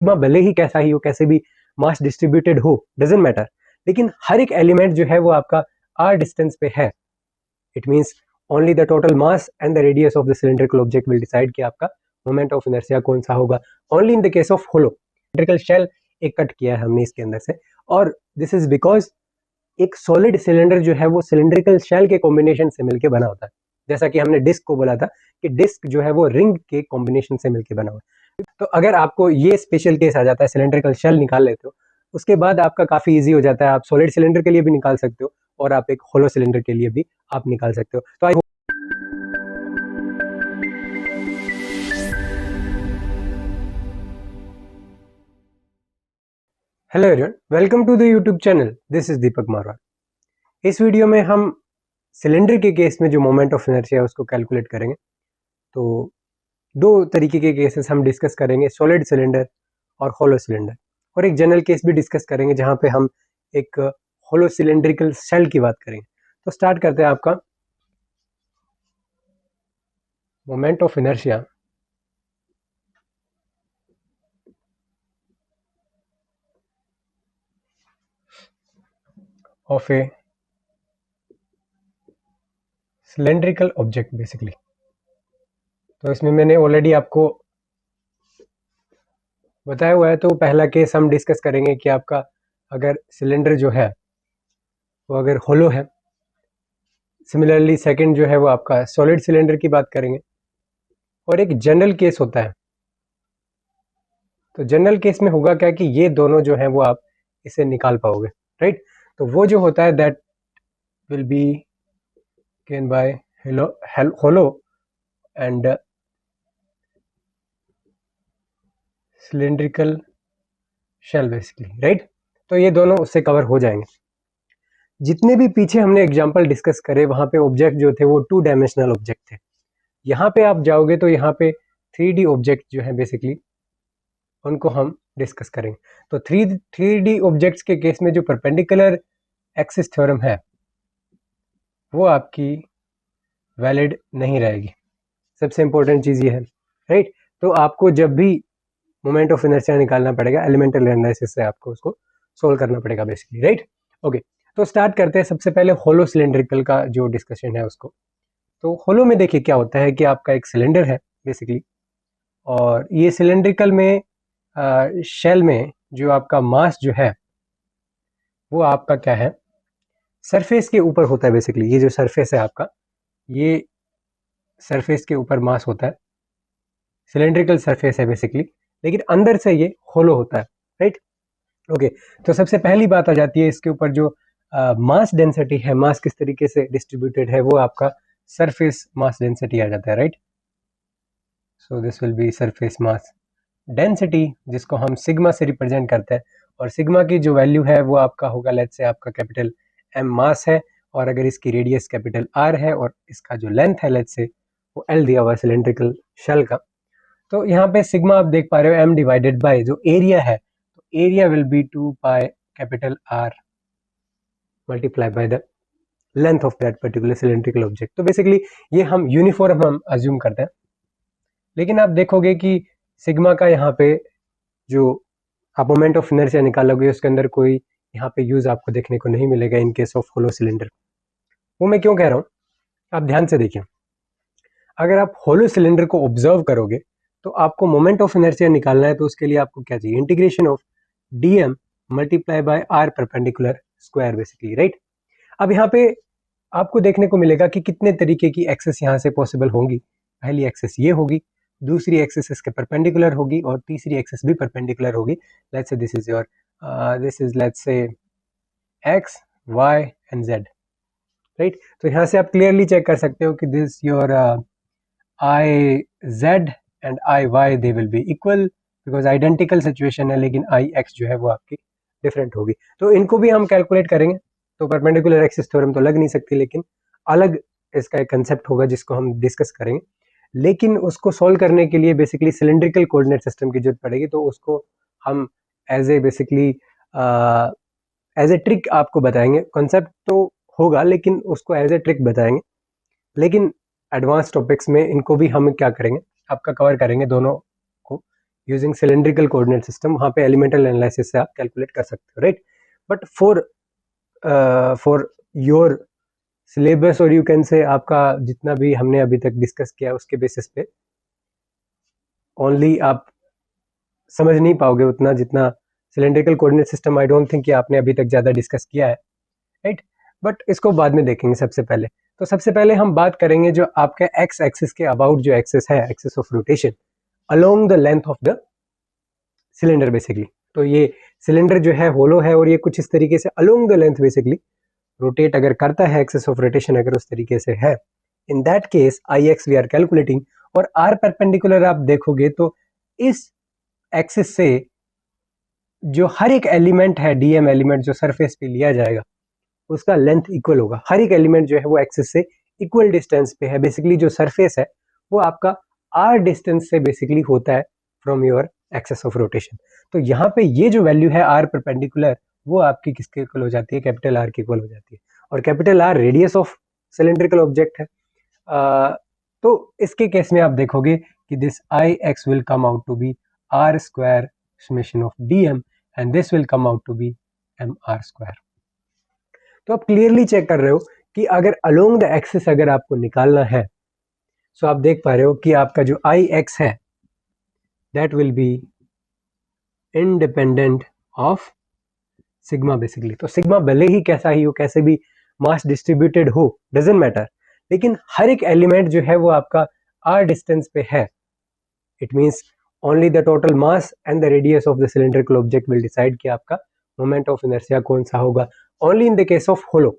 भले ही कैसा ही हो, कैसे भी मास डिस्ट्रीब्यूटेड हो, डजेंट मैटर, लेकिन हर एक एलिमेंट जो है वो आपका r डिस्टेंस पे है. It means only the total mass and the radius of the cylindrical object will decide कि आपका मोमेंट ऑफ इनर्शिया कौन सा होगा. Only in the case of hollow cylindrical shell एक कट किया है हमने इसके अंदर से, और दिस इज बिकॉज एक सॉलिड सिलेंडर जो है वो सिलेंड्रिकल शेल के कॉम्बिनेशन से मिलकर बना होता है. जैसा कि हमने डिस्क को बोला था कि डिस्क जो है वो रिंग के कॉम्बिनेशन से मिलकर बना हुआ है. तो अगर आपको ये स्पेशल केस आ जाता है, सिलेंड्रिकल शेल निकाल लेते हो, उसके बाद आपका काफी इजी हो जाता है. आप सॉलिड सिलेंडर के लिए भी निकाल सकते हो और आप एक होलो सिलेंडर के लिए भी आप निकाल सकते हो. तो I hello everyone, welcome to the YouTube channel. This is Deepak Marwar. इस वीडियो में हम सिलेंडर के केस में जो मोमेंट ऑफ इनर्शिया है उसको कैलकुलेट करेंगे. तो दो तरीके के केसेस हम डिस्कस करेंगे, सॉलिड सिलेंडर और होलो सिलेंडर, और एक जनरल केस भी डिस्कस करेंगे जहां पे हम एक होलो सिलेंड्रिकल शेल की बात करेंगे. तो स्टार्ट करते हैं आपका moment of inertia of A cylindrical object basically. तो इसमें मैंने ऑलरेडी आपको बताया हुआ है. तो पहला केस हम डिस्कस करेंगे कि आपका अगर सिलेंडर जो है वो अगर होलो है. सिमिलरली सेकंड जो है वो आपका सॉलिड सिलेंडर की बात करेंगे. और एक जनरल केस होता है. तो जनरल केस में होगा क्या कि ये दोनों जो है वो आप इसे निकाल पाओगे, राइट. तो वो जो होता है that will B given by hollow and cylindrical shell basically, right. तो ये दोनों उससे कवर हो जाएंगे. जितने भी पीछे हमने एग्जांपल डिस्कस करे वहां पे ऑब्जेक्ट जो थे वो 2 डायमेंशनल ऑब्जेक्ट थे. यहाँ पे आप जाओगे तो यहाँ पे 3D ऑब्जेक्ट जो है बेसिकली उनको हम डिस्कस करेंगे. तो 3D ऑब्जेक्ट्स के केस में जो परपेंडिकुलर एक्सिस थ्योरम है वो आपकी वैलिड नहीं रहेगी. सबसे इंपॉर्टेंट चीज ये है, राइट. तो आपको जब भी मोमेंट ऑफ इनर्शिया निकालना पड़ेगा, एलिमेंटल एनालिसिस से आपको उसको सोल्व करना पड़ेगा बेसिकली, राइट. ओके, तो स्टार्ट करते हैं सबसे पहले होलो सिलेंड्रिकल का जो डिस्कशन है उसको. तो होलो में देखिए क्या होता है कि आपका एक सिलेंडर है बेसिकली, और ये सिलेंड्रिकल में शेल में जो आपका मास जो है वो आपका क्या है, सरफेस के ऊपर होता है बेसिकली. ये जो सरफेस है आपका, ये सरफेस के ऊपर मास होता है, सिलेंड्रिकल सरफेस है बेसिकली, लेकिन अंदर से ये होलो होता है, राइट. ओके, तो सबसे पहली बात आ जाती है इसके ऊपर जो मास डेंसिटी है, मास किस तरीके से डिस्ट्रीब्यूटेड है, वो आपका सरफेस मास डेंसिटी आ जाता है, right. So this will B surface mass density, जिसको हम सिग्मा से रिप्रेजेंट करते हैं. और सिग्मा की जो वैल्यू है वो आपका होगा, लेट्स से आपका कैपिटल एम मास है, और अगर इसकी रेडियस कैपिटल आर है और इसका जो लेंथ है लेट्स से वो एल दिया हुआ है सिलेंड्रिकल शेल का. तो यहाँ पे सिग्मा आप देख पा रहे हो एम डिवाइडेड बाय जो एरिया है, तो area will be 2 pi capital R multiply by the length of that particular cylindrical object. तो बेसिकली ये हम यूनिफॉर्म हम अज्यूम करते हैं. लेकिन आप देखोगे कि सिग्मा का यहाँ पे जो आप मोमेंट ऑफ इनर्शिया निकालोगे उसके अंदर कोई यहाँ पे यूज आपको देखने को नहीं मिलेगा in case of hollow cylinder. वो मैं क्यों कह रहा हूँ, आप ध्यान से देखिए. अगर आप होलो सिलेंडर को ऑब्जर्व करोगे तो आपको मोमेंट ऑफ इनर्शिया निकालना है, तो उसके लिए आपको क्या चाहिए, integration of dm multiply by R perpendicular square basically, right. अब यहाँ पे आपको देखने को मिलेगा कि कितने तरीके की एक्सेस यहाँ से पॉसिबल होंगी. पहली एक्सेस ये होगी, दूसरी एक्सेस इसके परपेंडिकुलर होगी, और तीसरी एक्सेस भी परपेंडिकुलर होगी. Let's say this is your this is let's say X Y and Z, right. तो यहाँ से आप क्लियरली चेक कर सकते हो कि this your I Z and I why they will be equal, because identical situation है, लेकिन आई एक्स जो है वो आपकी डिफरेंट होगी. तो इनको भी हम कैलकुलेट करेंगे. तो परपेंडिकुलर एक्सिस थ्योरम तो लग नहीं सकती, लेकिन अलग इसका एक कंसेप्ट होगा जिसको हम डिस्कस करेंगे. लेकिन उसको सॉल्व करने के लिए बेसिकली सिलेंड्रिकल कोऑर्डिनेट सिस्टम की जरूरत पड़ेगी. तो उसको हम as a basically as a trick आपको बताएंगे. कॉन्सेप्ट तो होगा लेकिन उसको एज ए ट्रिक बताएंगे. लेकिन एडवांस टॉपिक्स में इनको भी हम क्या करेंगे, आपका कवर करेंगे दोनों को यूजिंग सिलेंड्रिकल कोऑर्डिनेट सिस्टम, वहाँ पे एलिमेंटल एनालिसिस से आप कैलकुलेट कर सकते हो, right. But for your syllabus और यू कैन से आपका जितना भी हमने अभी तक डिस्कस किया उसके बेसिस पे ओनली आप समझ नहीं पाओगे उतना जितना cylindrical coordinate system I don't think कि आपने अभी तक ज़्यादा डिस्कस किया है, राइट। बट इसको बाद में देखेंगे। सबसे पहले तो सबसे पहले हम बात करेंगे जो आपके एक्स एक्सिस के अबाउट जो एक्सिस है, axis of rotation along the length of the cylinder basically. तो ये सिलेंडर जो है होलो है और ये कुछ इस तरीके से along the length basically rotate अगर करता है, एक्सिस ऑफ रोटेशन अगर उस तरीके से है, in that case I X we are calculating. और आर परपेंडिकुलर आप देखोगे तो इस एक्सिस से जो हर एक एलिमेंट है, डीएम एलिमेंट जो सरफेस पे लिया जाएगा उसका लेंथ इक्वल होगा। हर एक एलिमेंट जो है वो एक्सिस से इक्वल डिस्टेंस पे है। बेसिकली जो सरफेस है वो आपका आर डिस्टेंस से बेसिकली होता है from your axis of rotation. तो यहाँ पे ये जो वैल्यू है आर परपेंडिकुलर वो आपकी किसके इक्वल हो जाती है, कैपिटल आर के इक्वल हो जाती है। और capital R radius of cylindrical object है। तो इसके केस में आप देखोगे कि this I x will come out to be R square summation of D M and this will come out to be M R square. तो आप clearly check कर रहे हो कि अगर अलोंग द एक्सिस अगर आपको निकालना है सो आप देख पा रहे हो कि आपका जो आई एक्स है that will be independent of sigma basically. तो सिग्मा भले ही कैसा ही हो, कैसे भी मास डिस्ट्रीब्यूटेड हो, डजेंट मैटर, लेकिन हर एक एलिमेंट जो है वो आपका आर डिस्टेंस पे है। It means only the total mass and the radius of the cylindrical object will decide कि आपका मोमेंट ऑफ इनर्शिया कौन सा होगा, only in the case of hollow.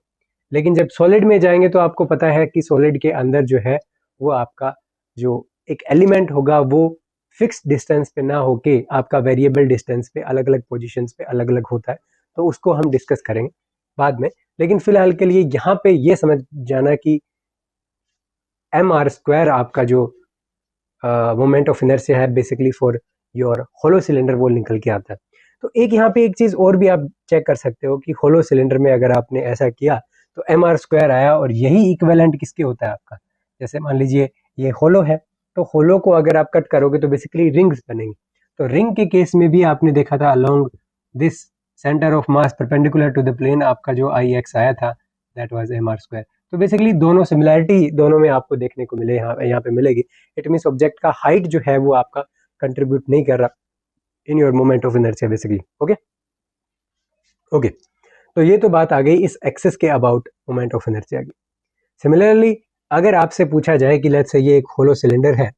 लेकिन जब सॉलिड में जाएंगे तो आपको पता है कि सॉलिड के अंदर जो है वो आपका जो एक एलिमेंट होगा वो फिक्स डिस्टेंस पे ना होके आपका वेरिएबल डिस्टेंस पे अलग अलग पोजीशंस पे अलग अलग होता है। तो उसको हम डिस्कस करेंगे बाद में। लेकिन फिलहाल के लिए यहाँ पे ये समझ जाना कि एम आर स्क्वायर आपका जो मोमेंट ऑफ इनर्शिया है basically for your hollow cylinder वो निकल के आता है। तो एक यहाँ पे एक चीज और भी आप चेक कर सकते हो कि होलो सिलेंडर में अगर आपने ऐसा किया तो एम आर स्क्वायर आया और यही इक्विवेलेंट किसके होता है आपका। जैसे मान लीजिए ये होलो है तो होलो को अगर आप कट करोगे तो बेसिकली रिंग्स बनेंगी। तो रिंग के केस में भी आपने देखा था along this centre of mass perpendicular to the plane आपका जो आई एक्स आया था that was M R square. तो बेसिकली दोनों सिमिलैरिटी दोनों में आपको देखने को मिले, यहाँ पे मिलेगी। इट मीन्स ऑब्जेक्ट का हाइट जो है वो आपका कंट्रीब्यूट नहीं कर रहा in your moment of inertia basically. Okay तो ये तो बात आ गई इस एक्सिस के अबाउट मोमेंट ऑफ इनर्शिया की। सिमिलरली अगर आपसे पूछा जाए कि लेट्स से ये एक होलो सिलेंडर है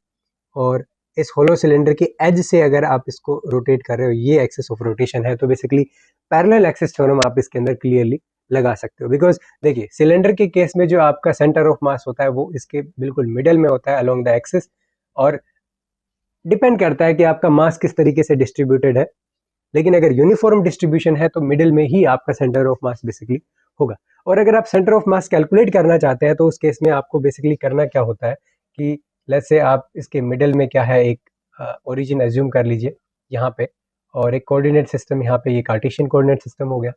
और इस होलो सिलेंडर के एज से अगर आप इसको रोटेट कर रहे हो, ये एक्सिस ऑफ रोटेशन है, तो बेसिकली पैरेलल एक्सिस थ्योरम आप इसके अंदर क्लियरली लगा सकते हो। बिकॉज देखिए सिलेंडर के केस में जो आपका सेंटर ऑफ मास होता है वो इसके बिल्कुल मिडल में होता है अलोंग द एक्सिस, और डिपेंड करता है कि आपका मास किस तरीके से डिस्ट्रीब्यूटेड है। लेकिन अगर यूनिफॉर्म डिस्ट्रीब्यूशन है तो मिडिल में ही आपका सेंटर ऑफ मास बेसिकली होगा। और अगर आप सेंटर ऑफ मास कैलकुलेट करना चाहते हैं तो उस केस में आपको बेसिकली करना क्या होता है कि लेट्स से आप इसके मिडिल में क्या है एक ओरिजिन एज्यूम कर लीजिए यहाँ पे, और एक कोऑर्डिनेट सिस्टम यहाँ पे ये कार्टेशियन कोऑर्डिनेट सिस्टम हो गया।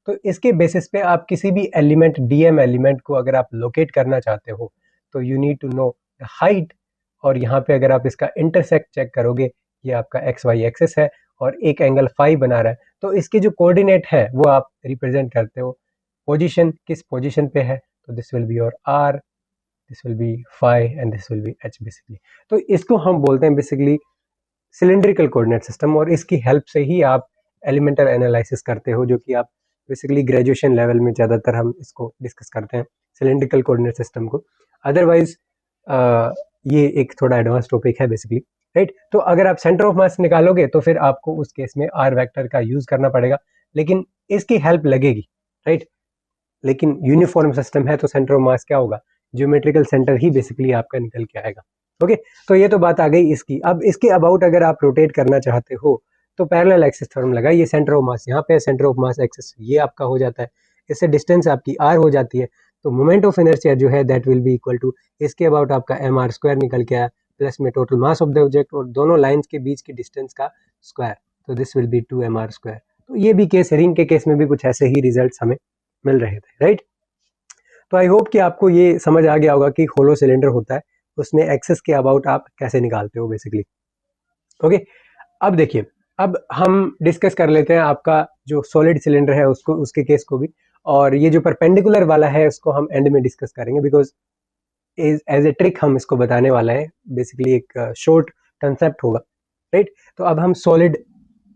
तो इसके बेसिस पे आप किसी भी एलिमेंट डीएम एलिमेंट को अगर आप लोकेट करना चाहते हो तो you need to know the height. और यहाँ पे अगर आप इसका इंटरसेक्ट चेक करोगे ये आपका एक्स वाई एक्सिस है और एक एंगल फाई बना रहा है, तो इसके जो कोऑर्डिनेट है वो आप रिप्रेजेंट करते हो पोजीशन, किस पोजीशन पे है। तो this will be your R, this will be phi and this will be H basically. तो इसको हम बोलते हैं बेसिकली सिलेंड्रिकल कोऑर्डिनेट सिस्टम, और इसकी हेल्प से ही आप एलिमेंटल एनालिसिस करते हो, जो कि आप बेसिकली ग्रेजुएशन लेवल में ज़्यादातर हम इसको डिस्कस करते हैं सिलेंड्रिकल कोऑर्डिनेट सिस्टम को। अदरवाइज ये एक थोड़ा एडवांस टॉपिक है बेसिकली, राइट। तो अगर आप सेंटर ऑफ मास निकालोगे तो फिर आपको उस केस में आर वेक्टर का यूज करना पड़ेगा, लेकिन इसकी हेल्प लगेगी, राइट। लेकिन यूनिफॉर्म सिस्टम है तो सेंटर ऑफ मास क्या होगा, ज्योमेट्रिकल सेंटर ही बेसिकली आपका निकल के आएगा। ओके तो ये तो बात आ गई इसकी। अब इसके अबाउट अगर आप रोटेट करना चाहते हो तो पैरेलल एक्सिस थ्योरम लगाइए। सेंटर ऑफ मास यहाँ पे, सेंटर ऑफ मास एक्सिस ये आपका हो जाता है, इससे डिस्टेंस आपकी आर हो जाती है। तो मोमेंट ऑफ इनर्शिया जो है that will be equal to इसके अबाउट आपका एम आर स्क्वायर निकल के आया प्लस में total mass of the object और दोनों लाइंस के बीच की डिस्टेंस का स्क्वायर। तो this will B 2 mr square. तो ये भी केस, रिंग के केस में भी कुछ ऐसे ही रिजल्ट्स हमें मिल रहे थे, राइट। तो आई होप कि आपको ये समझ आ गया होगा कि होलो सिलेंडर होता है उसमें एक्सिस के अबाउट आप कैसे निकालते हो बेसिकली। ओके अब देखिए, अब हम डिस्कस कर लेते हैं आपका जो सॉलिड सिलेंडर है उसको, उसके केस को भी, और ये जो परपेंडिकुलर वाला है उसको हम एंड में डिस्कस करेंगे, बिकॉज एज ए ट्रिक हम इसको बताने वाला है, बेसिकली एक शॉर्ट कंसेप्ट होगा, राइट। तो अब हम सॉलिड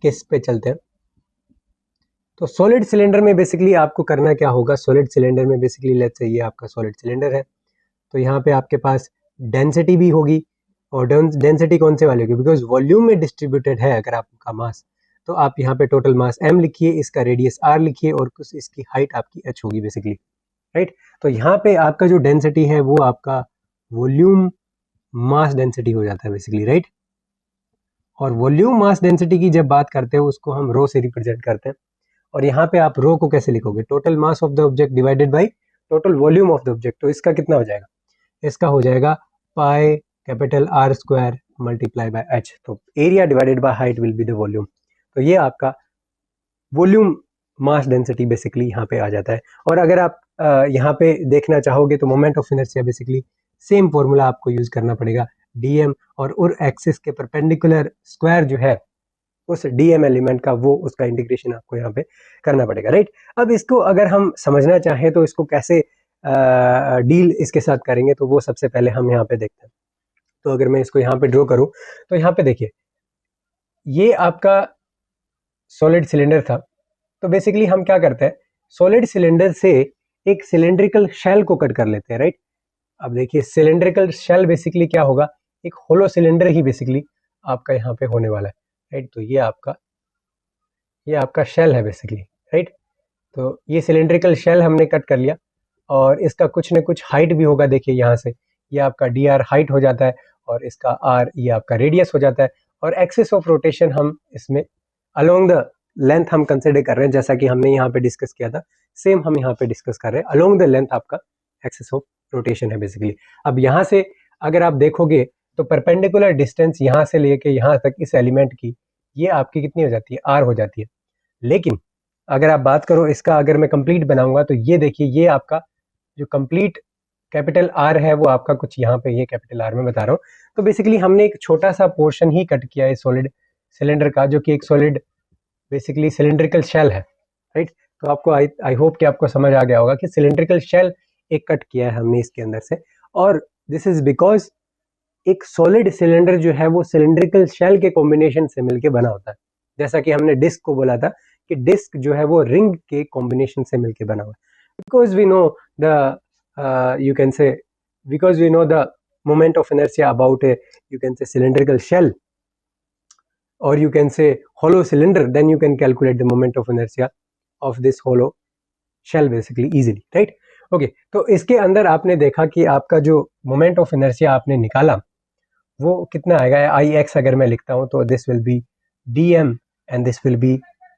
केस पे चलते हैं। तो सॉलिड सिलेंडर में बेसिकली आपको करना क्या होगा, सॉलिड सिलेंडर में बेसिकली लेट्स से ये आपका सॉलिड सिलेंडर है, तो यहाँ पे आपके पास डेंसिटी भी होगी, और डेंसिटी कौन से वाली होगी, बिकॉज वॉल्यूम में डिस्ट्रीब्यूटेड है अगर आपका मास, तो आप यहाँ पे टोटल मास m लिखिए, इसका रेडियस r लिखिए, और कुछ इसकी हाइट आपकी h होगी बेसिकली, राइट। तो यहाँ पे आपका जो डेंसिटी है वो आपका वॉल्यूम मास डेंसिटी हो जाता है बेसिकली, राइट। और वॉल्यूम मास डेंसिटी की जब बात करते हैं उसको हम रो से रिप्रेजेंट करते हैं, और यहाँ पे आप रो को कैसे लिखोगे, total mass of the object divided by total volume of the object, तो इसका कितना हो जाएगा, इसका हो जाएगा pi capital R square multiply bye h, तो area divided by height will be the volume, तो ये आपका वॉल्यूम मास डेंसिटी बेसिकली यहाँ पे आ जाता है। और अगर आप यहाँ पे देखना चाहोगे तो moment of inertia basically same formula आपको यूज करना पड़ेगा, dm, और एक्सिस के परपेंडिकुलर स्क्वायर जो है उस dm एलिमेंट का, वो उसका इंटीग्रेशन आपको यहाँ पे करना पड़ेगा, राइट। अब इसको अगर हम समझना चाहें तो इसको कैसे डील इसके साथ करेंगे, तो वो सबसे पहले हम यहाँ पे देखते हैं। तो अगर मैं इसको यहाँ पे ड्रॉ करूँ तो यहाँ पे देखिए, ये आपका सॉलिड सिलेंडर था, तो बेसिकली हम क्या करते हैं, सॉलिड सिलेंडर से एक सिलेंड्रिकल शेल को कट कर लेते हैं, राइट। अब देखिए सिलेंड्रिकल शेल बेसिकली क्या होगा, एक होलो सिलेंडर ही बेसिकली आपका यहाँ पे होने वाला है, राइट। तो ये आपका शेल है बेसिकली, राइट। तो ये सिलेंड्रिकल शेल हमने कट कर लिया, और इसका कुछ न कुछ हाइट भी होगा, देखिए यहाँ से ये आपका dr हाइट हो जाता है, और इसका r ये आपका रेडियस हो जाता है, और एक्सिस ऑफ रोटेशन हम इसमें अलोंग द लेंथ हम कंसिडर कर रहे हैं, जैसा कि हमने यहाँ पे डिस्कस किया था, सेम हम यहाँ पे डिस्कस कर रहे हैं, अलोंग द लेंथ आपका एक्सिस ऑफ रोटेशन है बेसिकली। अब यहाँ से अगर आप देखोगे तो परपेंडिकुलर डिस्टेंस यहाँ से लेके यहाँ तक इस एलिमेंट की, ये आपकी कितनी हो जाती है, r हो जाती है। लेकिन अगर आप बात करो इसका, अगर मैं कंप्लीट बनाऊंगा तो ये देखिए, ये आपका जो कंप्लीट कैपिटल R है वो आपका कुछ यहाँ पे, ये कैपिटल R में बता रहा हूँ। तो बेसिकली हमने एक छोटा सा पोर्शन ही कट किया है सॉलिड सिलेंडर का, जो कि एक सॉलिड बेसिकली सिलेंड्रिकल शेल है, राइट। तो आपको आई होप कि आपको समझ आ गया होगा कि सिलेंड्रिकल शेल एक कट किया है हमने इसके अंदर से, और दिस इज बिकॉज एक सॉलिड सिलेंडर जो है वो सिलेंड्रिकल शेल के कॉम्बिनेशन से मिलके बना होता है, जैसा कि हमने डिस्क को बोला था कि डिस्क जो है वो रिंग के कॉम्बिनेशन से मिलके बना हुआ है, because we know the you can say, because we know the moment of inertia about a, you can say, cylindrical shell, or you can say hollow cylinder, then you can calculate the moment of inertia of this hollow shell basically easily, right। okay, तो इसके अंदर आपने देखा कि आपका जो moment of inertia आपने निकाला वो कितना आएगा, आई एक्स अगर मैं लिखता हूं तो this will B dm and this will be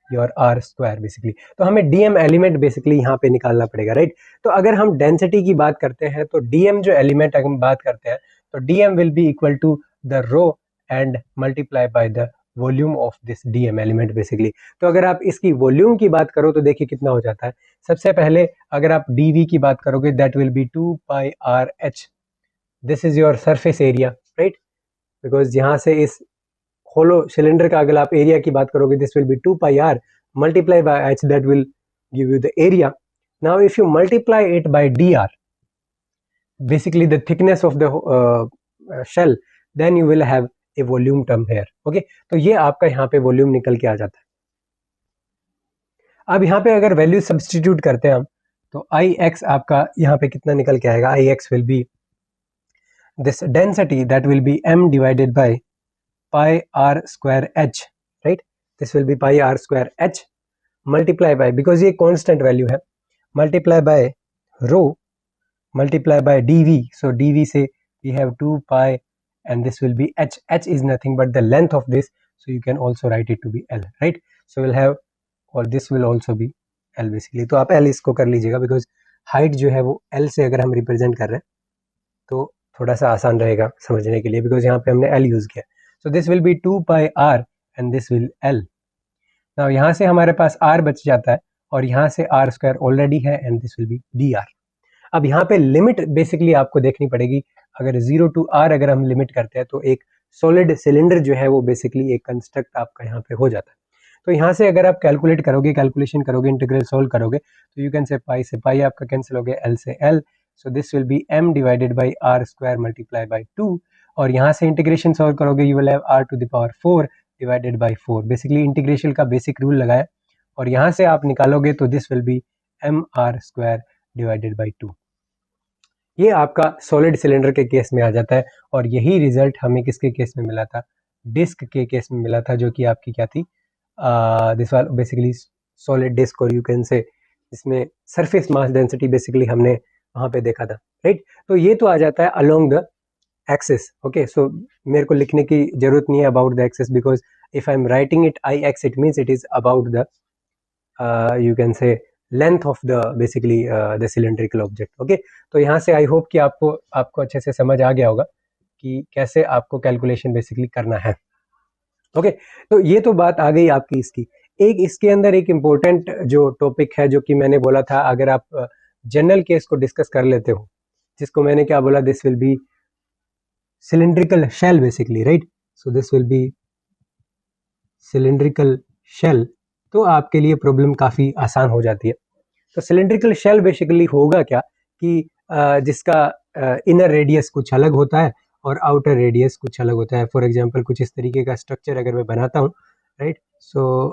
your r square basically. तो हमें dm एलिमेंट बेसिकली यहाँ पे निकालना पड़ेगा, राइट। तो अगर हम डेंसिटी की बात करते हैं तो dm जो एलिमेंट अगर हम बात करते हैं तो dm will be equal to the rho and multiply by the volume of this dm element basically. तो अगर आप इसकी वॉल्यूम की बात करो तो देखिए कितना हो जाता है, सबसे पहले अगर आप dv की बात करोगे that will B 2 pi r h, this is your surface area, right. Because यहाँ से इस होलो सिलेंडर का अगर आप एरिया की बात करोगे this will B 2 pi r multiply by h, that will give you the area. Now if you multiply it by dr, basically the thickness of the shell, then you will have a volume term here, okay। तो ये आपका यहाँ पे volume निकल के आ जाता है। अब यहाँ पे अगर वैल्यू सब्स्टिट्यूट करते हैं हम तो आई एक्स आपका यहाँ पे कितना निकल के आएगा, I x will be this density that will be m divided by pi r square h, right। this will be pi r square h multiply by, because ये constant value है, multiply by rho multiply by dv, so dv से we have 2 pi and this will be h, h is nothing but the length of this, so you can also write it to be l, right। so we'll have, और this will also be l basically। तो आप l इसको कर लीजिएगा, because height जो है वो l से अगर हम रिप्रेजेंट कर रहे हैं तो थोड़ा सा आसान रहेगा समझने के लिए, बिकॉज यहाँ पे हमने l यूज किया। सो this will B 2 pi r and this will l। Now यहाँ से हमारे पास r बच जाता है, और यहाँ से r स्क्वायर ऑलरेडी है and this will B dr। अब यहाँ पे लिमिट बेसिकली आपको देखनी पड़ेगी, अगर 0 to r अगर हम लिमिट करते हैं तो एक सॉलिड सिलेंडर जो है वो बेसिकली एक कंस्ट्रक्ट आपका यहाँ पे हो जाता है। तो यहाँ से अगर आप कैलकुलेट करोगे, कैलकुलेशन करोगे, इंटीग्रल सोल्व करोगे, तो यू कैन से पाई आपका कैंसिल हो गया, एल से L, so this will be m divided by R square multiply by 2, और यहाँ से इंटीग्रेशन सॉल्व करोगे you will have r to the power 4 divided by 4। Basically integration का बेसिक रूल लगाया और यहाँ से आप निकालोगे तो this will be m r square divided by 2। ये आपका सॉलिड सिलेंडर के केस में आ जाता है, और यही रिजल्ट हमें किसके केस में मिला था, डिस्क के केस में मिला था, जो कि आपकी क्या थी, दिस वाल बेसिकली सॉलिड डिस्क, और यू कैन से इसमें सरफेस मास डेंसिटी बेसिकली हमने वहाँ पे देखा था, राइट। तो ये तो आ जाता है अलोंग द एक्सिस, ओके। सो मेरे को लिखने की जरूरत नहीं है about the axis, because if I am writing it I x, it means it is about the you can से length of the basically the cylindrical object, okay. तो यहाँ से आई होप कि आपको अच्छे से समझ आ गया होगा कि कैसे आपको कैलकुलेशन बेसिकली करना है, ओके। तो ये तो बात आ गई आपकी इसकी। एक इसके अंदर एक इम्पोर्टेंट जो टॉपिक है, जो कि मैंने बोला था, अगर आप जनरल केस को डिस्कस कर लेते हो, जिसको मैंने क्या बोला, this will be cylindrical shell basically, right. So this will be cylindrical shell, तो आपके लिए प्रॉब्लम काफ़ी आसान हो जाती है। तो सिलेंड्रिकल शेल बेसिकली होगा क्या कि जिसका इनर रेडियस कुछ अलग होता है और आउटर रेडियस कुछ अलग होता है। फॉर एग्जांपल कुछ इस तरीके का स्ट्रक्चर अगर मैं बनाता हूँ, right, so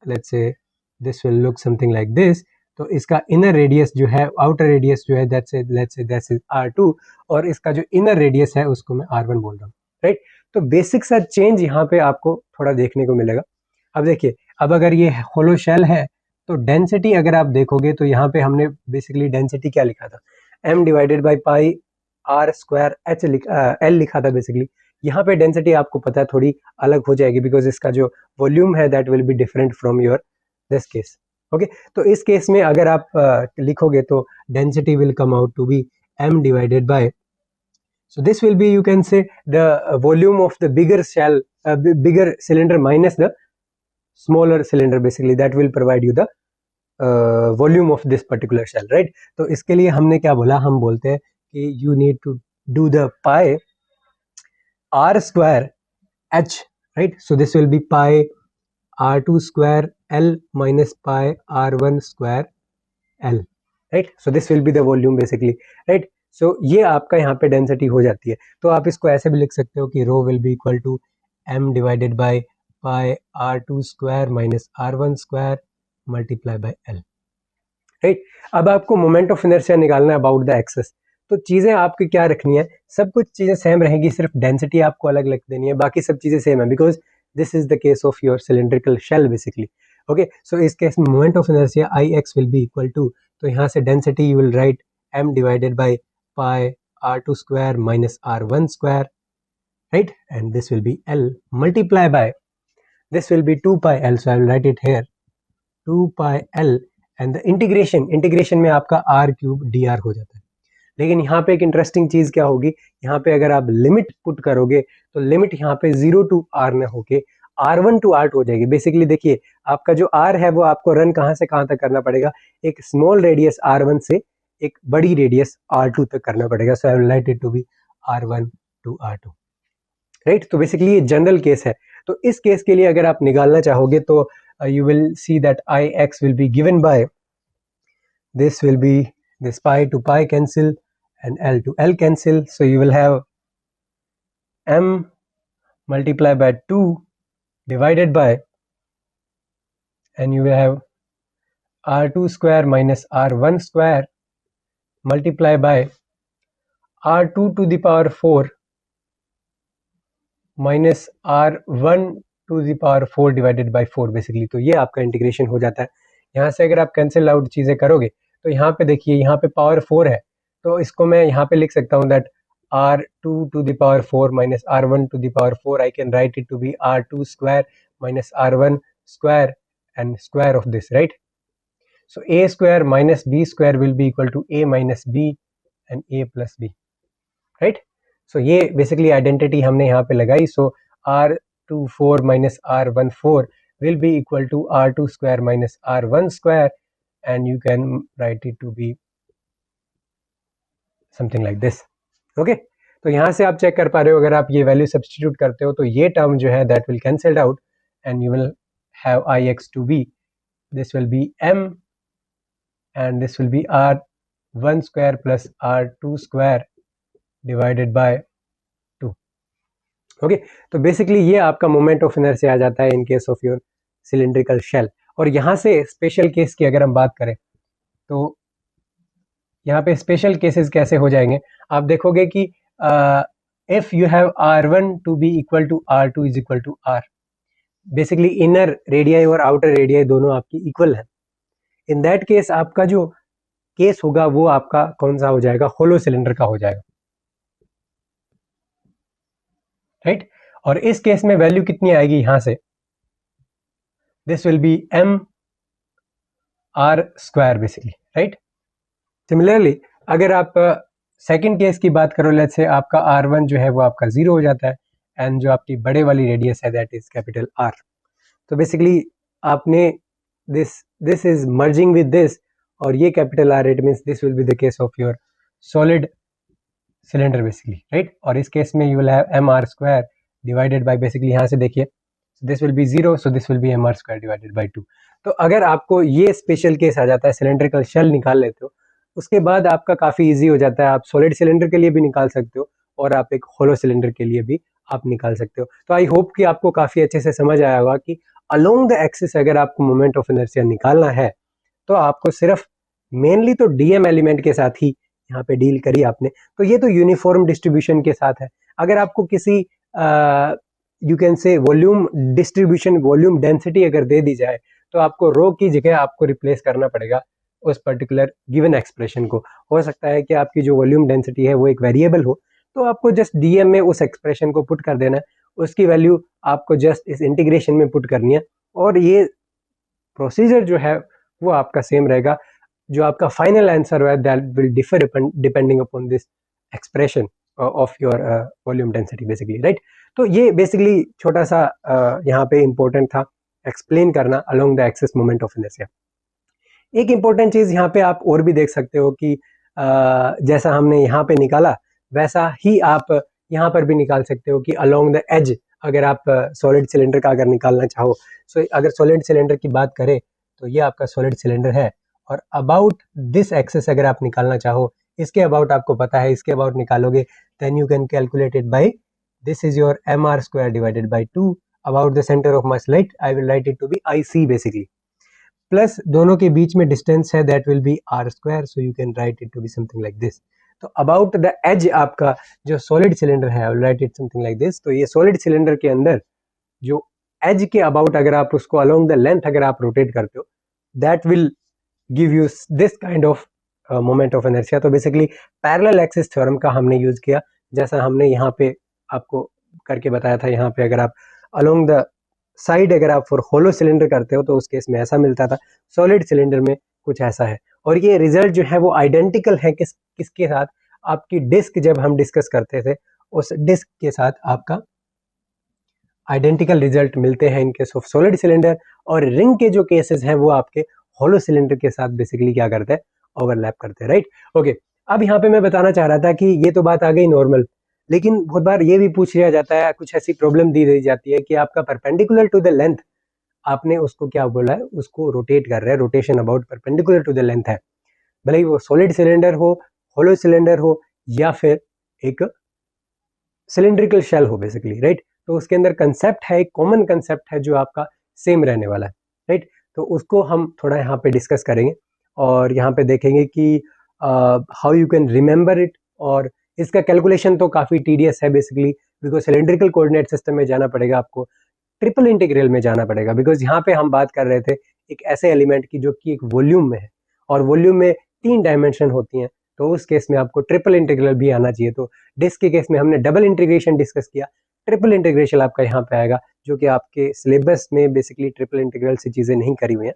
let's say this will look something like this. तो इसका इनर रेडियस जो है, आउटर रेडियस जो है, let's say that's is R2, और इसका जो इनर रेडियस है उसको मैं R1 बोल रहा हूँ, राइट। तो बेसिक सा चेंज यहाँ पे आपको थोड़ा देखने को मिलेगा। अब देखिए, अब अगर ये होलो शेल है तो डेंसिटी अगर आप देखोगे तो यहाँ पे हमने बेसिकली डेंसिटी क्या लिखा था, m divided by pi R square H L लिखा था बेसिकली। यहाँ पे डेंसिटी आपको पता है थोड़ी अलग हो जाएगी, बिकॉज इसका जो वॉल्यूम है that will be different from your this case, okay. तो इस केस में अगर आप लिखोगे तो density will come out to be m divided by, so this will be, you can say, the volume of the bigger shell, bigger cylinder minus the smaller cylinder, basically that will provide you the volume of this particular shell, right। तो इसके लिए हमने क्या बोला, हम बोलते हैं कि you need to do the pi r square h, right। so this will be pi r2 square l minus pi r1 square l, right। so this will be the volume basically, right। so ये आपका यहाँ पे density हो जाती है। तो आप इसको ऐसे भी लिख सकते हो कि rho will be equal to m divided by pi r2 square minus r1 square multiply by l, right. अब आपको मोमेंट ऑफ इनर्शिया निकालना है अबाउट द एक्सेस। तो चीज़ें आपकी क्या रखनी है, सब कुछ चीज़ें सेम रहेंगी, सिर्फ डेंसिटी आपको अलग लिख देनी है, बाकी सब चीज़ें सेम है, because this is the case of your cylindrical shell basically, okay. So इस केस में moment of inertia I x will be equal to, तो यहाँ से density you will write m divided by pi r2 square minus r1 square, right, and this will be L multiply by, this will be 2 pi L, so I will write it here 2 pi L, and the integration में आपका r cube dr हो जाता है। लेकिन यहाँ पे एक interesting चीज क्या होगी, यहाँ पे अगर आप लिमिट पुट करोगे तो लिमिट यहाँ पे 0 टू r न होके r1 टू r2 हो जाएगी। बेसिकली देखिए, आपका जो r है वो आपको रन कहाँ से कहाँ तक करना पड़ेगा, एक स्मॉल रेडियस r1 से एक बड़ी रेडियस r2 तक करना पड़ेगा। So I will write it to be r1 to r2, right. तो बेसिकली ये जनरल केस है। तो इस केस के लिए अगर आप निकालना चाहोगे तो you will see that I x will be given by, this will be this pi to pi cancel and L to L cancel, so you will have m multiplied by 2 divided by, and you will have r2 square minus r1 square multiplied by r2 to the power 4 minus r1 to the power 4 divided by 4 basically. तो ये आपका integration हो जाता है। यहाँ से अगर आप कैंसिल आउट चीज़ें करोगे तो यहाँ पे देखिए, यहाँ पे पावर 4 है, तो इसको मैं यहाँ पे लिख सकता हूँ that r2 to the power 4 minus r1 to the power 4, I can write it to be r2 square minus r1 square and square of this, right. So a square minus b square will be equal to a minus b and a plus b, right. So ये basically identity हमने यहाँ पे लगाई। सो r24 minus r14 will be equal to r2 square minus r1 square, and you can write it to be something like this, okay। तो यहाँ से आप check कर पा रहे हो, अगर आप ये वैल्यू सब्स्टिट्यूट करते हो तो ये टर्म जो है that will cancelled out and you will have I X to be, this will be m and this will be r1 square plus r2 square divided by 2. Okay, तो basically ये आपका moment of inertia आ जाता है in case of your cylindrical shell. और यहाँ से special case की अगर हम बात करें तो यहाँ पे स्पेशल केसेस कैसे हो जाएंगे, आप देखोगे कि if you have r1 to be equal to r2 is equal to r, basically inner radii और आउटर रेडियाई दोनों आपकी इक्वल है। इन दैट केस आपका जो केस होगा वो आपका कौन सा हो जाएगा, होलो सिलेंडर का हो जाएगा, राइट। और इस केस में वैल्यू कितनी आएगी यहां से, this will be m r square basically, right. Similarly अगर आप सेकंड केस की बात करो, लेट्स से आपका r1 जो है वो आपका 0 हो जाता है एंड जो आपकी बड़े वाली रेडियस है दैट इज कैपिटल R, तो बेसिकली आपने this is merging with this और ये capital R, it means this will be the case of your solid cylinder basically, right. और इस केस में you will have m r square divided bye, basically यहाँ से देखिए this will B 0, so this will be m r square divided by 2। तो अगर आपको ये स्पेशल केस आ जाता है, सिलेंड्रिकल शेल निकाल लेते हो, उसके बाद आपका काफ़ी इजी हो जाता है, आप सॉलिड सिलेंडर के लिए भी निकाल सकते हो और आप एक होलो सिलेंडर के लिए भी आप निकाल सकते हो। तो आई होप कि आपको काफ़ी अच्छे से समझ आया होगा कि अलोंग द एक्सिस अगर आपको मोमेंट ऑफ इनर्शिया निकालना है तो आपको सिर्फ मेनली तो डीएम एलिमेंट के साथ ही यहाँ पे डील करी आपने, तो ये तो यूनिफॉर्म डिस्ट्रीब्यूशन के साथ है। अगर आपको किसी यू कैन से वॉल्यूम डिस्ट्रीब्यूशन, वॉल्यूम डेंसिटी अगर दे दी जाए तो आपको रो की जगह आपको रिप्लेस करना पड़ेगा उस पर्टिकुलर गिवन एक्सप्रेशन को। हो सकता है कि आपकी जो वॉल्यूम डेंसिटी है वो एक वेरिएबल हो, तो आपको जस्ट डीएम में उस एक्सप्रेशन को पुट कर देना है, उसकी वैल्यू आपको जस्ट इस इंटीग्रेशन में पुट करनी है और ये प्रोसीजर जो है वो आपका सेम रहेगा। जो आपका फाइनल आंसर है that will differ depending upon this expression of your volume density basically, right. तो ये बेसिकली छोटा सा यहाँ पे इंपॉर्टेंट था एक्सप्लेन करना along the axis moment of inertia. एक इंपॉर्टेंट चीज यहाँ पे आप और भी देख सकते हो कि जैसा हमने यहाँ पे निकाला वैसा ही आप यहाँ पर भी निकाल सकते हो कि अलोंग द एज, अगर आप सॉलिड सिलेंडर का अगर निकालना चाहो, सो अगर सॉलिड सिलेंडर की बात करें तो ये आपका सॉलिड सिलेंडर है और अबाउट दिस एक्सिस अगर आप निकालना चाहो, इसके अबाउट आपको पता है, इसके अबाउट निकालोगे then you can calculate it by this is your mr square divided by 2 about the centre of mass light, I will write it to be IC basically, plus दोनों के बीच में डिस्टेंस है that will be r square, so you can write it to be something like this. तो about the edge आपका जो solid cylinder है, I will write it something like this. तो ये सॉलिड सिलेंडर के अंदर जो एज के अबाउट अगर आप उसको अलोंग द लेंथ अगर आप रोटेट करते हो that will give you this kind of moment of inertia. तो बेसिकली पैरेलल एक्सिस थ्योरम का हमने यूज किया, जैसा हमने यहाँ पे आपको करके बताया था। यहाँ पे अगर आप अलोंग द साइड अगर आप फॉर होलो सिलेंडर करते हो तो उस केस में ऐसा मिलता था, सॉलिड सिलेंडर में कुछ ऐसा है। और ये रिजल्ट जो है वो आइडेंटिकल है किसके साथ, आपकी डिस्क जब हम डिस्कस करते थे उस डिस्क के साथ आपका आइडेंटिकल रिजल्ट मिलते हैं इन केस ऑफ सॉलिड सिलेंडर। और रिंग के जो केसेस हैं वो आपके होलो सिलेंडर के साथ बेसिकली क्या करते हैं, ओवरलैप करते हैं, राइट। ओके, अब यहाँ पे मैं बताना चाह रहा था कि ये तो बात आ गई नॉर्मल, लेकिन बहुत बार ये भी पूछ लिया जाता है, कुछ ऐसी प्रॉब्लम दी जाती है कि आपका परपेंडिकुलर टू द लेंथ, आपने उसको क्या बोला है, उसको रोटेट कर रहे हैं, rotation about perpendicular to the length है, भले ही वो सॉलिड सिलेंडर हो, होलो सिलेंडर हो या फिर एक सिलिंड्रिकल शेल हो बेसिकली, राइट। तो उसके अंदर कंसेप्ट है, एक कॉमन कंसेप्ट है जो आपका सेम रहने वाला है, राइट। तो उसको हम थोड़ा यहाँ पे डिस्कस करेंगे और यहाँ पे देखेंगे कि how you can remember it. और इसका कैलकुलेशन तो काफ़ी टीडियस है basically, because cylindrical coordinate system में जाना पड़ेगा आपको, ट्रिपल इंटीग्रल में जाना पड़ेगा, बिकॉज यहाँ पे हम बात कर रहे थे एक ऐसे एलिमेंट की जो कि एक वॉल्यूम में है और वॉल्यूम में 3 डायमेंशन होती हैं, तो उस केस में आपको ट्रिपल इंटीग्रल भी आना चाहिए। तो डिस्क के केस में हमने डबल इंटीग्रेशन डिस्कस किया, ट्रिपल इंटीग्रेशन आपका यहाँ पे आएगा, जो कि आपके सिलेबस में बेसिकली ट्रिपल इंटीग्रल से चीज़ें नहीं करी हुई हैं,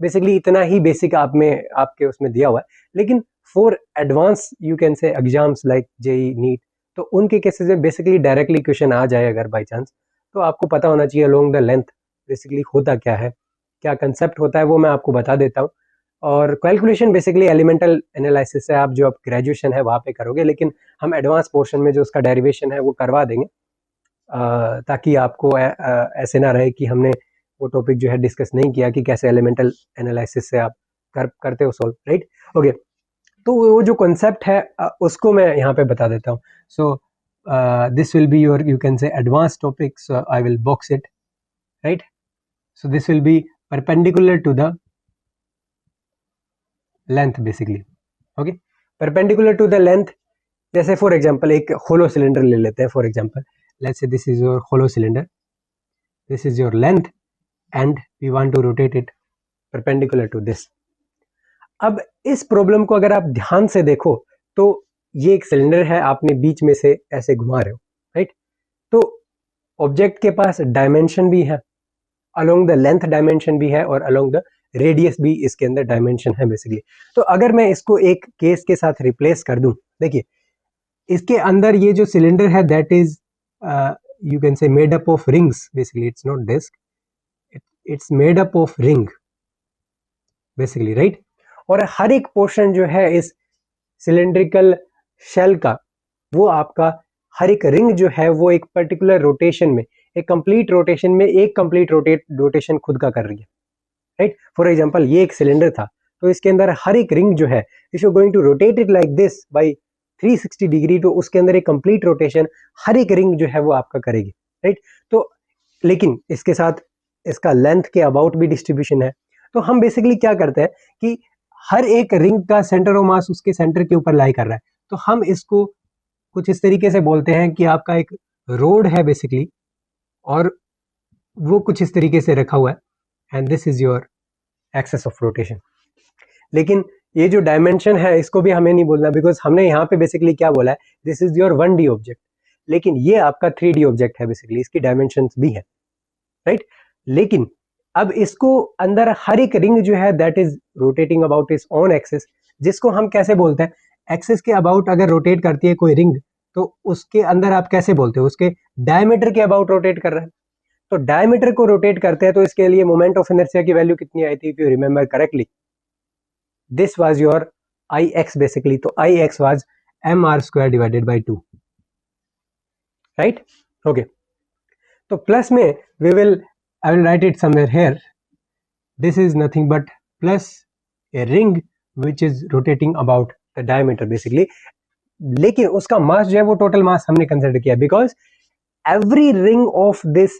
बेसिकली इतना ही बेसिक आप में आपके उसमें दिया हुआ है। लेकिन for advance you can say exams like JEE NEET, तो उनके केसेस में बेसिकली डायरेक्टली क्वेश्चन आ जाए अगर बाई चांस, तो आपको पता होना चाहिए अलोंग द लेंथ बेसिकली होता क्या है, क्या कंसेप्ट होता है, वो मैं आपको बता देता हूँ। और कैलकुलेशन बेसिकली एलिमेंटल एनालिसिस से आप जो आप ग्रेजुएशन है वहाँ पे करोगे, लेकिन हम एडवांस पोर्शन में जो उसका डेरिवेशन है वो करवा देंगे, ताकि आपको ऐसे ना रहे कि हमने वो टॉपिक जो है डिस्कस नहीं किया कि कैसे एलिमेंटल एनालिसिस से आप करते हो सॉल्व, राइट। ओके, तो वो जो कॉन्सेप्ट है उसको मैं यहाँ पे बता देता हूँ। So this will be your, you can say advance topic, so I will box it, right. So this will be perpendicular to the length basically, okay, perpendicular to the length. जैसे for example एक hollow cylinder ले लेते हैं, for example let's say this is your hollow cylinder, this is your length and we want to rotate it perpendicular to this. अब इस problem को अगर आप ध्यान से देखो तो ये एक सिलेंडर है, आपने बीच में से ऐसे घुमा रहे हो, राइट। तो ऑब्जेक्ट के पास डायमेंशन भी है, अलोंग द लेंथ डायमेंशन भी है, और अलोंग द रेडियस भी इसके अंदर डायमेंशन है बेसिकली। तो अगर मैं इसको एक केस के साथ रिप्लेस कर दूं, देखिए इसके अंदर ये जो सिलेंडर है that is you can say made up of rings basically, it's not disc, it's made up of ring basically, right. और हर एक पोर्शन जो है इस सिलेंड्रिकल शेल का, वो आपका हर एक रिंग जो है वो एक पर्टिकुलर रोटेशन में, एक कंप्लीट रोटेशन में एक कंप्लीट रोटेशन खुद का कर रही है, राइट। फॉर एग्जांपल ये एक सिलेंडर था, तो इसके अंदर हर एक रिंग जो है, if you going to rotate it like this by 360 degree, तो उसके अंदर एक कंप्लीट रोटेशन हर एक रिंग जो है वो आपका करेगी, राइट। तो लेकिन इसके साथ इसका लेंथ के अबाउट भी डिस्ट्रीब्यूशन है। तो हम बेसिकली क्या करते हैं कि हर एक रिंग का सेंटर ऑफ मास उसके सेंटर के ऊपर लाई कर रहा है, तो हम इसको कुछ इस तरीके से बोलते हैं कि आपका एक रोड है बेसिकली, और वो कुछ इस तरीके से रखा हुआ है, and this is your axis of rotation. लेकिन ये जो डायमेंशन है इसको भी हमें नहीं बोलना, बिकॉज हमने यहाँ पे बेसिकली क्या बोला है, this is your 1D object, लेकिन ये आपका 3D ऑब्जेक्ट है बेसिकली, इसकी डायमेंशन भी है, राइट। लेकिन अब इसको अंदर हर एक रिंग जो है that is rotating about its own axis, जिसको हम कैसे बोलते हैं, एक्सिस के अबाउट अगर रोटेट करती है कोई रिंग, तो उसके अंदर आप कैसे बोलते हो, उसके डायमीटर के अबाउट रोटेट कर रहा है। तो डायमीटर को रोटेट करते हैं, तो इसके लिए मोमेंट ऑफ इनर्शिया की वैल्यू कितनी आई थी, if you remember correctly, this was your I x basically. तो I x was mr² divided by 2, right. Okay, तो प्लस में we will, I will write it somewhere here. This is nothing but plus a ring which is rotating about the diameter basically. लेकिन उसका मास जो है वो total mass हमने consider किया, because every ring of this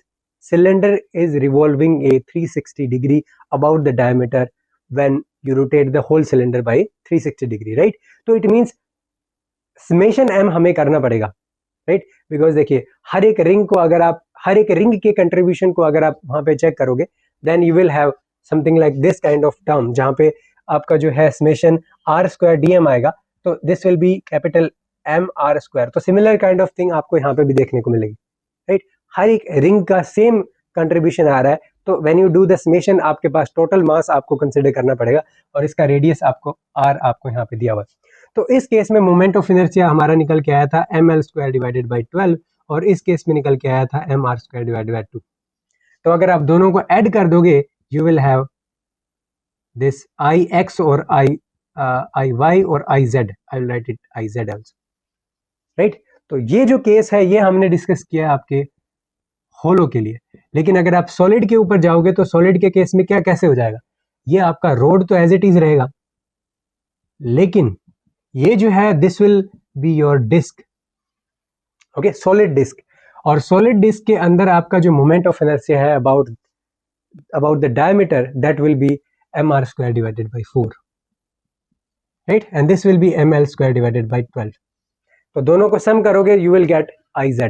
cylinder is revolving a 360 degree about the diameter when you rotate the whole cylinder by 360 degree, right? तो it means summation m हमें करना पड़ेगा, राइट। बिकॉज देखिए हर एक ring को अगर आप, हर एक रिंग के कंट्रीब्यूशन को अगर आप वहां पे चेक करोगे, then you will have something like this kind of term, जहां पे आपका जो है समेशन r² dm आएगा, तो this will B capital mr²। तो सिमिलर काइंड ऑफ थिंग आपको यहाँ पे भी देखने को मिलेगी, राइट। हर एक रिंग का सेम कंट्रीब्यूशन आ रहा है, तो when you do the summation आपके पास टोटल मास आपको कंसिडर करना पड़ेगा, और इसका रेडियस आपको r आपको यहाँ पे दिया हुआ है। तो इस केस में मोमेंट ऑफ इनर्शिया हमारा निकल के आया था ml² डिवाइडेड बाई 12, और इस केस में निकल के आया था mr² डिवाइडेड बाई 2। तो अगर आप दोनों को ऐड कर दोगे, you will have this I x और आई वाई और I Z, I will write it I Z also, right. तो ये जो केस है ये हमने डिस्कस किया है आपके होलो के लिए। लेकिन अगर आप सॉलिड के ऊपर जाओगे तो सॉलिड के केस में क्या कैसे हो जाएगा, ये आपका रोड तो एज इट इज रहेगा, लेकिन ये जो है this will be your disc, okay, solid disc. और सॉलिड डिस्क के अंदर आपका जो मोमेंट ऑफ इनर्शिया है about the diameter, that will be mr² divided by 4, right, and this will be ml² divided by 12। तो दोनों को सम करोगे यू विल गेट iz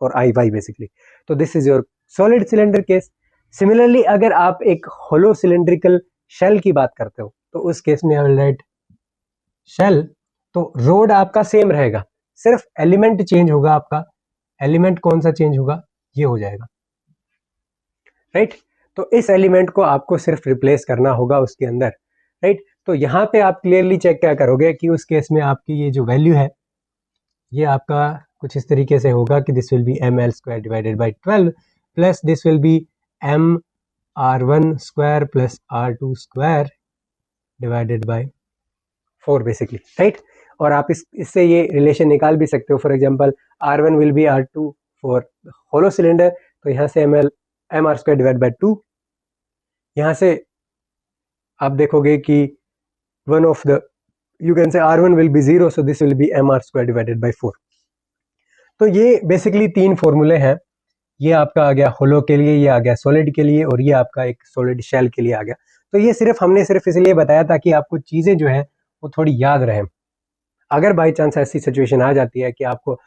और iy बेसिकली। तो this is your solid cylinder case. Similarly अगर आप एक होलो cylindrical shell की बात करते हो, तो उस केस में आई विल राइट शेल। तो रोड आपका सेम रहेगा, सिर्फ एलिमेंट चेंज होगा, आपका एलिमेंट कौन सा चेंज होगा, ये हो जाएगा, राइट। तो इस एलिमेंट को आपको सिर्फ रिप्लेस करना होगा उसके अंदर, राइट। तो यहाँ पे आप क्लियरली चेक क्या करोगे कि उस केस में आपकी ये जो वैल्यू है ये आपका कुछ इस तरीके से होगा कि this will be ml² divided by 12 plus this will be mr1² plus r2² divided by 4 basically, right. और आप इससे ये रिलेशन निकाल भी सकते हो। For example R1 will be R2 for hollow cylinder, तो यहाँ से mr² डिवाइड बाय 2। यहाँ से आप देखोगे कि one of the you can से R1 will B 0, so this will be mr² divided by 4। तो ये बेसिकली 3 फॉर्मूले हैं। ये आपका आ गया होलो के लिए, ये आ गया सॉलिड के लिए, और ये आपका एक सॉलिड शेल के लिए आ गया। तो ये हमने सिर्फ इसलिए बताया ताकि आपको चीज़ें जो हैं वो थोड़ी याद रहें। अगर बाई चांस ऐसी सिचुएशन आ जाती है कि आपको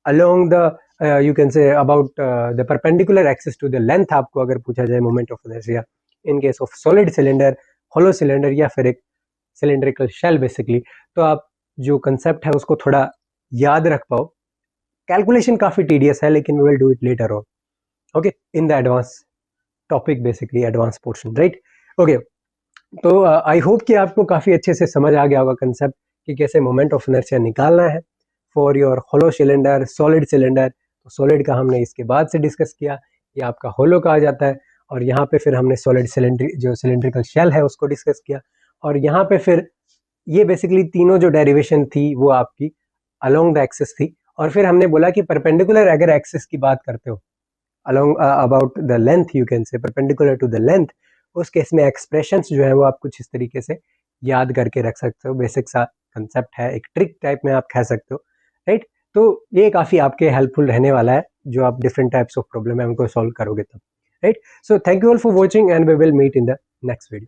along the you can say about the perpendicular axis to the length आपको अगर पूछा जाए moment of inertia in case of solid cylinder, hollow cylinder या फिर एक सिलेंड्रिकल शेल बेसिकली, तो आप जो कंसेप्ट है उसको थोड़ा याद रख पाओ। कैलकुलेशन काफ़ी टीडियस है, लेकिन we will do it later on, okay, in the advance topic, basically advance portion, right. Okay, तो आई होप कि आपको काफ़ी अच्छे से समझ आ गया होगा कंसेप्ट कि कैसे मोमेंट ऑफ इनर्शिया निकालना है for your hollow cylinder, solid cylinder. तो सॉलिड का हमने इसके बाद से डिस्कस किया, ये आपका होलो का आ जाता है, और यहाँ पे फिर हमने सॉलिड सिलेंड्रिकल शेल है उसको डिस्कस किया, और यहाँ पे फिर ये बेसिकली तीनों जो डेरिवेशन थी वो आपकी अलोंग द एक्सिस थी। और फिर हमने बोला कि परपेंडिकुलर अगर एक्सिस की बात करते हो along about the length, you can say perpendicular to the length, उस केस में एक्सप्रेशंस जो है वो आप कुछ इस तरीके से याद करके रख सकते हो। बेसिक सा कंसेप्ट है, एक ट्रिक टाइप में आप कह सकते हो, राइट। तो ये काफ़ी आपके हेल्पफुल रहने वाला है जो आप डिफरेंट टाइप्स ऑफ प्रॉब्लम है उनको सॉल्व करोगे तब, right. So thank you all for watching and we will meet in the next video.